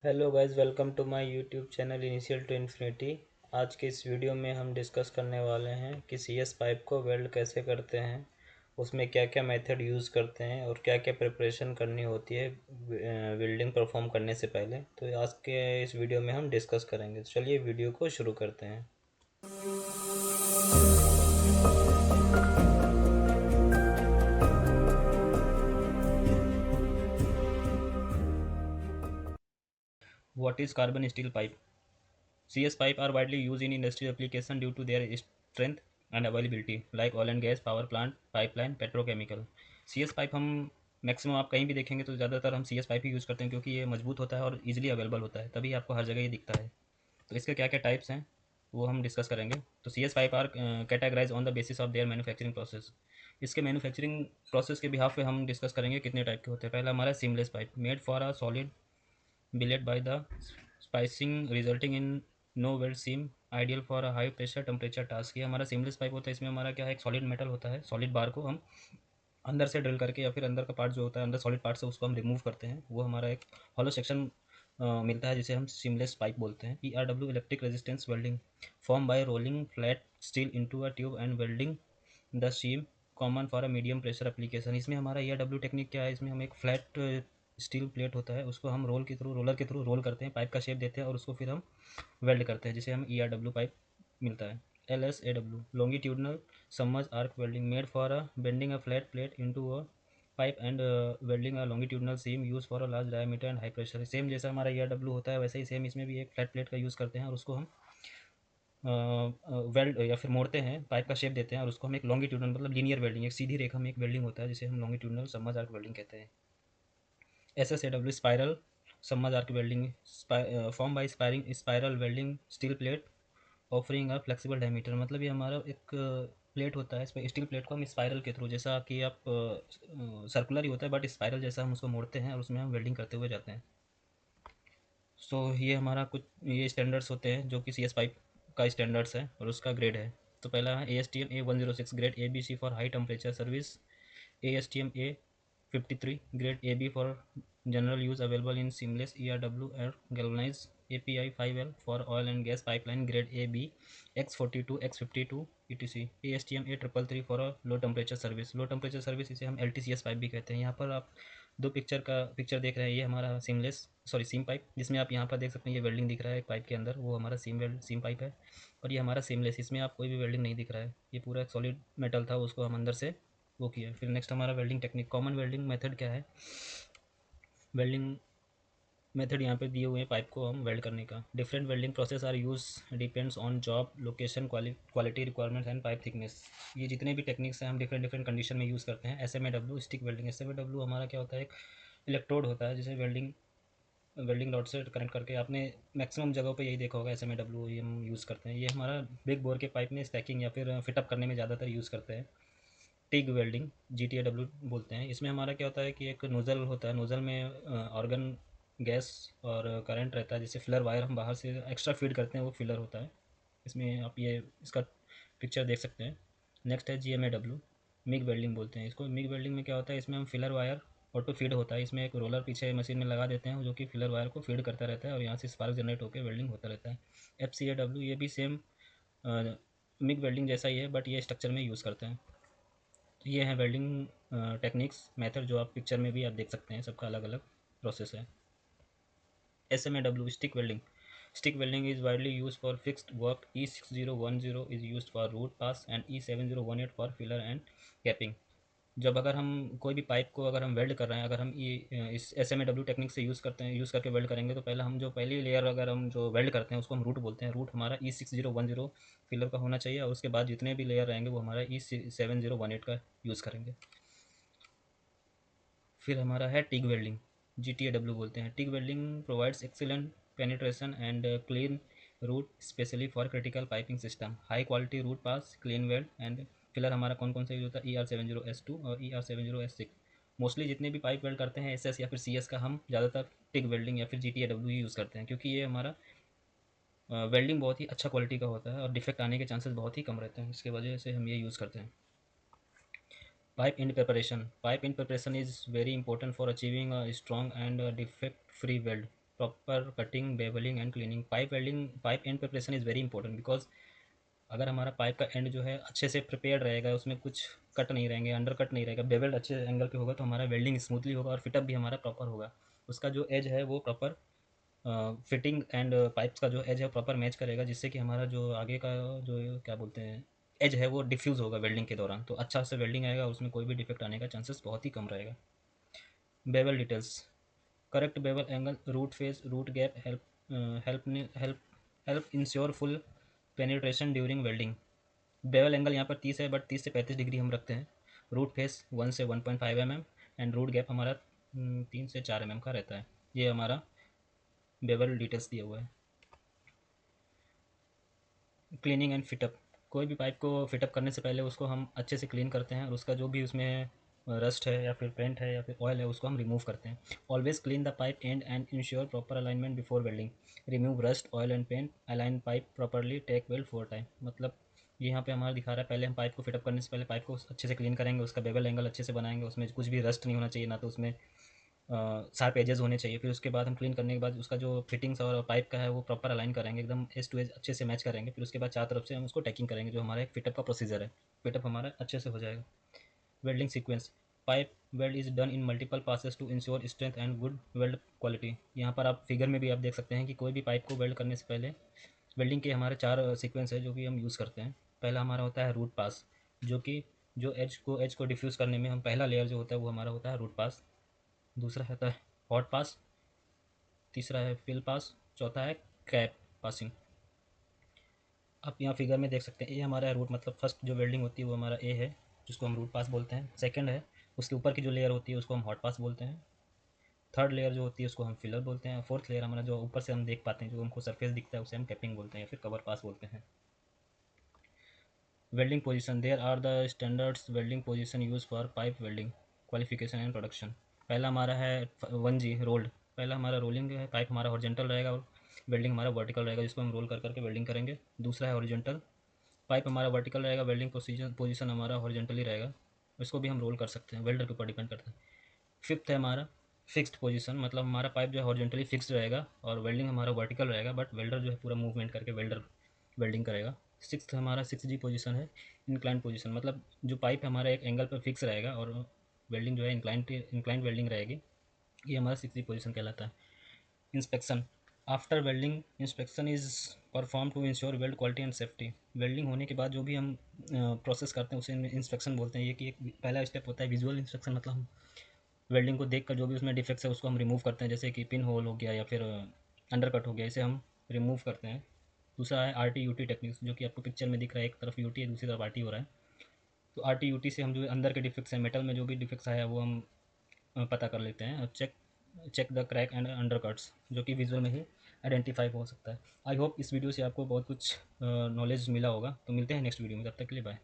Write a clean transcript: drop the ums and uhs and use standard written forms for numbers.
Hello guys, welcome to my YouTube channel initial to infinity. आज के इस video में हम डिस्कस करने वाले हैं कि सीएस पाइप को वेल्ड कैसे करते हैं, उसमें क्या क्या मेथड यूज़ करते हैं और क्या क्या प्रिपरेशन करनी होती है वेल्डिंग परफॉर्म करने से पहले। तो आज के इस वीडियो में हम डिस्कस करेंगे। तो चलिए वीडियो को शुरू करते हैं। What is carbon steel pipe? CS pipe are widely used in industrial application due to their strength and availability, like oil and gas, power plant, pipeline, petrochemical. CS pipe हम maximum आप कहीं भी देखेंगे तो ज़्यादातर हम CS पाइप ही use करते हैं, क्योंकि ये मजबूत होता है और इजीली अवेलेबल होता है, तभी आपको हर जगह ये दिखता है। तो इसके क्या क्या टाइप्स हैं वो हम डिस्कस करेंगे। तो CS pipe are categorize on the basis of their manufacturing process. इसके मैन्युफैक्चरिंग प्रोसेस के बिहाफ पे हम डिस्कस करेंगे कितने टाइप के होते हैं। पहला हमारा seamless pipe, made for a solid billet by the spicing resulting in no weld seam, ideal for a high pressure temperature task. ये हमारा सीमलेस पाइप होता है। इसमें हमारा क्या है, एक सॉलिड मेटल होता है। सॉलिड बार को हम अंदर से ड्रिल करके या फिर अंदर का पार्ट जो होता है, अंदर सॉलिड पार्ट से उसको हम रिमूव करते हैं। वो हमारा एक हॉलो सेक्शन मिलता है, जिसे हम सीमलेस पाइप बोलते हैं। ERW electric resistance welding, form by rolling flat steel into a tube and welding the seam, common for a medium pressure application. इसमें हमारा ERW टेक्निक क्या है, इसमें हम एक फ्लैट स्टील प्लेट होता है, उसको हम रोलर के थ्रू रोल करते हैं, पाइप का शेप देते हैं और उसको फिर हम वेल्ड करते हैं, जिसे हम ERW पाइप मिलता है। LSAW longitudinal submerge arc welding, made for a bending a flat plate into a pipe and welding a longitudinal seam use for a large diameter and high pressure. Same जैसा हमारा ERW होता है वैसे ही same इसमें भी एक flat plate का use करते हैं और उसको हम वेल्ड या फिर मोड़ते हैं, पाइप का शेप देते हैं और उसको हम एक लॉन्गिट्यूडनल मतलब लीनियर वेल्डिंग, एक सीधी रेखा में एक वेल्डिंग होता है, जिसे हम लॉन्गिट्यूडनल सबमर्ज आर्क वेल्डिंग कहते हैं। SSAW spiral submerge arc welding, form bye spiral welding steel plate offering a flexible diameter. मतलब ये हमारा एक प्लेट होता है, इस पर स्टील प्लेट को हम स्पाइरल के थ्रू, जैसा कि आप सर्कुलर ही होता है बट स्पाइरल जैसा, हम उसको मोड़ते हैं और उसमें हम वेल्डिंग करते हुए जाते हैं। सो ये हमारा कुछ ये स्टैंडर्ड्स होते हैं जो कि CS पाइप का स्टैंडर्ड्स है और उसका ग्रेड है। तो पहला है ASTM A106 grade ABC for high temperature service, ASTM A53 grade AB for general use available in seamless ERW और galvanize, API 5L for oil and gas pipeline grade AB X42 X52 ETC, ASTM A333 for low temperature service. Low temperature service इसे हम LTCS pipe भी कहते हैं। यहाँ पर आप दो पिक्चर देख रहे हैं, ये हमारा सीम पाइप, जिसमें आप यहाँ पर देख सकते हैं ये वेल्डिंग दिख रहा है एक पाइप के अंदर, वो हमारा सीम पाइप है। और ये हमारा सीमलेस, इसमें आप कोई भी वेल्डिंग नहीं दिख रहा है, ये पूरा एक सॉलिड मेटल था, उसको हम अंदर से वो किया। फिर नेक्स्ट हमारा welding technique, common welding method क्या है। वेल्डिंग मेथड यहाँ पे दिए हुए हैं पाइप को हम वेल्ड करने का। Different welding process are use depends on job location, quality requirements and pipe thickness. ये जितने भी टेक्निक्स हैं हम डिफरेंट डिफरेंट कंडीशन में यूज़ करते हैं। SMA स्टिक वेल्डिंग, SMA हमारा क्या होता है, एक इलेक्ट्रोड होता है जिसे वेल्डिंग वेल्डिंग रॉड से कनेक्ट करके, आपने मैक्सिमम जगहों पे यही देखा होगा, SMA ये हम यूज़ करते हैं। ये हमारा बिग बोर के पाइप में स्टैकिंग या फिर फिटअप करने में ज़्यादातर यूज़ करते हैं। टिग वेल्डिंग, GTAW बोलते हैं। इसमें हमारा क्या होता है कि एक नोज़ल होता है, नोज़ल में ऑर्गन गैस और करंट रहता है, जिससे फिलर वायर हम बाहर से एक्स्ट्रा फीड करते हैं, वो फिलर होता है। इसमें आप ये इसका पिक्चर देख सकते हैं। नेक्स्ट है GMAW, मिग वेल्डिंग बोलते हैं इसको। मिग वेल्डिंग में क्या होता है, इसमें हम फिलर वायर ऑटो फीड होता है, इसमें एक रोलर पीछे मशीन में लगा देते हैं जो कि फिलर वायर को फीड करता रहता है और यहाँ से स्पार्क जनरेट होकर वेल्डिंग होता रहता है। FCAW ये भी सेम मिग वेल्डिंग जैसा ही है, बट ये स्ट्रक्चर में यूज़ करते हैं। तो ये है वेल्डिंग टेक्निक्स मेथड, जो आप पिक्चर में भी आप देख सकते हैं, सबका अलग अलग प्रोसेस है। SMA stick welding, stick welding is widely use for fixed work. E6010 is use for root pass and E7018 for filler and capping. जब अगर हम कोई भी पाइप को अगर हम वेल्ड कर रहे हैं, अगर हम ये इस SMA टेक्निक से यूज़ करके वेल्ड करेंगे, तो पहले हम जो पहली लेयर अगर हम जो वेल्ड करते हैं उसको हम रूट बोलते हैं। रूट हमारा E6010 फिलर का होना चाहिए और उसके बाद जितने भी लेयर रहेंगे वो हमारा E7018 का यूज़ करेंगे। फिर हमारा है टिग वेल्डिंग, GTAW बोलते हैं। TIG welding provides excellent penetration and clean root specially for critical piping system, high quality root pass, clean weld and filler हमारा कौन कौन सा यूज होता है, ER70S2 और ER70S6। मोस्टली जितने भी पाइप वेल्ड करते हैं SS या फिर CS का, हम ज़्यादातर टिग वेल्डिंग या फिर GTAW ही यूज़ करते हैं, क्योंकि ये हमारा वेल्डिंग बहुत ही अच्छा क्वालिटी का होता है और डिफेक्ट आने के चांसेस बहुत ही कम रहते हैं, इसके वजह से हम ये यूज़ करते हैं। Pipe in preparation is very important for achieving a strong and defect free weld. Proper cutting, bevelling and cleaning. Pipe and preparation is very important, because अगर हमारा पाइप का एंड जो है अच्छे से प्रिपेयर्ड रहेगा, उसमें कुछ कट नहीं रहेंगे, अंडर कट नहीं रहेगा, बेवल्ड अच्छे एंगल पे होगा, तो हमारा वेल्डिंग स्मूथली होगा और फिटअप भी हमारा प्रॉपर होगा। उसका जो एज है वो प्रॉपर फिटिंग एंड पाइप्स का जो एज है प्रॉपर मैच करेगा, जिससे कि हमारा जो आगे का जो क्या बोलते हैं एज है वो डिफ्यूज़ होगा वेल्डिंग के दौरान, तो अच्छा से वेल्डिंग आएगा, उसमें कोई भी डिफेक्ट आने का चांसेस बहुत ही कम रहेगा। Bevel details, correct bevel angle, root face, root gap help help help ensure full penetration during welding. Bevel angle यहाँ पर 30 है, बट 30 से 35 डिग्री हम रखते हैं। रूट फेस 1 से 1.5 mm एंड रूट गैप हमारा 3 से 4 mm का रहता है। ये हमारा बेवल डिटेल्स दिया हुआ है। क्लीनिंग एंड फिटअप, कोई भी पाइप को फिटअप करने से पहले उसको हम अच्छे से क्लीन करते हैं और उसका जो भी उसमें रस्ट है या फिर पेंट है या फिर ऑयल है उसको हम रिमूव करते हैं। Always clean the pipe end ensure proper alignment before welding. Remove rust, oil and paint, align pipe properly, tack weld 4 time. मतलब यहाँ पे हमारा दिखा रहा है, पहले हम पाइप को फिटअप करने से पहले पाइप को अच्छे से क्लीन करेंगे, उसका बेवल एंगल अच्छे से बनाएंगे, उसमें कुछ भी रस्ट नहीं होना चाहिए, ना तो उसमें शार्प एजेस होने चाहिए। फिर उसके बाद हम क्लीन करने के बाद उसका जो फिटिंग्स और पाइप का है वो प्रॉपर अलाइन करेंगे, एकदम एज टू एज अच्छे से मैच करेंगे। फिर उसके बाद चार तरफ से हम उसको टैकिंग करेंगे, जो हमारा एक फिटअप का प्रोसीजर है। फिटअप हमारा अच्छे से हो जाएगा। Welding sequence, pipe weld is done in multiple passes to ensure strength and good weld quality. यहाँ पर आप फिगर में भी आप देख सकते हैं कि कोई भी पाइप को वेल्ड करने से पहले वेल्डिंग के हमारे चार सीक्वेंस है जो कि हम यूज़ करते हैं। पहला हमारा होता है रूट पास, जो कि जो एज को डिफ्यूज़ करने में हम पहला लेयर जो होता है वो हमारा होता है रूट पास। दूसरा होता है हॉट पास, तीसरा है फिल पास, चौथा है कैप पासिंग। आप यहाँ फिगर में देख सकते हैं, ए हमारा रूट, मतलब फर्स्ट जो वेल्डिंग होती है वो हमारा ए है, जिसको हम रूट पास बोलते हैं। सेकंड है, उसके ऊपर की जो लेयर होती है उसको हम हॉट पास बोलते हैं। थर्ड लेयर जो होती है उसको हम फिलर बोलते हैं। फोर्थ लेयर हमारा जो ऊपर से हम देख पाते हैं, जो हमको सरफेस दिखता है, उसे हम कैपिंग बोलते हैं या फिर कवर पास बोलते हैं। Welding position, there are the standards welding position use for pipe welding qualification and production. पहला हमारा है 1G रोल्ड। पहला हमारा रोलिंग है, पाइप हमारा हॉरिजॉन्टल रहेगा और वेल्डिंग हमारा वर्टिकल रहेगा, जिसको हम रोल कर करके वेल्डिंग करेंगे। दूसरा है हॉरिजॉन्टल, पाइप हमारा वर्टिकल रहेगा, वेल्डिंग पोजीशन हमारा हॉरिजॉन्टली रहेगा, इसको भी हम रोल कर सकते हैं, वेल्डर के ऊपर डिपेंड करता है। फिफ्थ है हमारा फिक्स्ड पोजीशन, मतलब हमारा पाइप जो है हॉरिजॉन्टली फिक्स्ड रहेगा और वेल्डिंग हमारा वर्टिकल रहेगा, बट वेल्डर जो है पूरा मूवमेंट करके वेल्डर वेल्डिंग करेगा। सिक्स्थ हमारा 6G पोजीशन है, इंक्लाइन पोजीशन, मतलब जो पाइप हमारा एक एंगल पर फिक्स रहेगा और वेल्डिंग जो है इंक्लाइन वेल्डिंग रहेगी, ये हमारा 6G पोजीशन कहलाता है। Inspection, after welding inspection is perform to ensure weld quality and safety. Welding होने के बाद जो भी हम प्रोसेस करते हैं उसे इंस्पेक्शन बोलते हैं। ये कि एक पहला स्टेप होता है विजुअल इंस्पेक्शन, मतलब हम वेल्डिंग को देखकर जो भी उसमें डिफेक्ट्स है उसको हम रिमूव करते हैं, जैसे कि पिन होल हो गया या फिर अंडर कट हो गया, इसे हम रिमूव करते हैं। दूसरा है RT UT टेक्निक्स, जो कि आपको पिक्चर में दिख रहा है, एक तरफ यूटी है दूसरी तरफ RT हो रहा है। तो RT UT से हम जो अंदर के डिफेक्ट्स हैं, मेटल में जो भी डिफेक्ट्स आया है वो हम पता कर लेते हैं। और check the crack and undercuts, जो कि विजुअल में ही आइडेंटिफाई हो सकता है। आई होप इस वीडियो से आपको बहुत कुछ नॉलेज मिला होगा। तो मिलते हैं नेक्स्ट वीडियो में, तब तक के लिए बाय।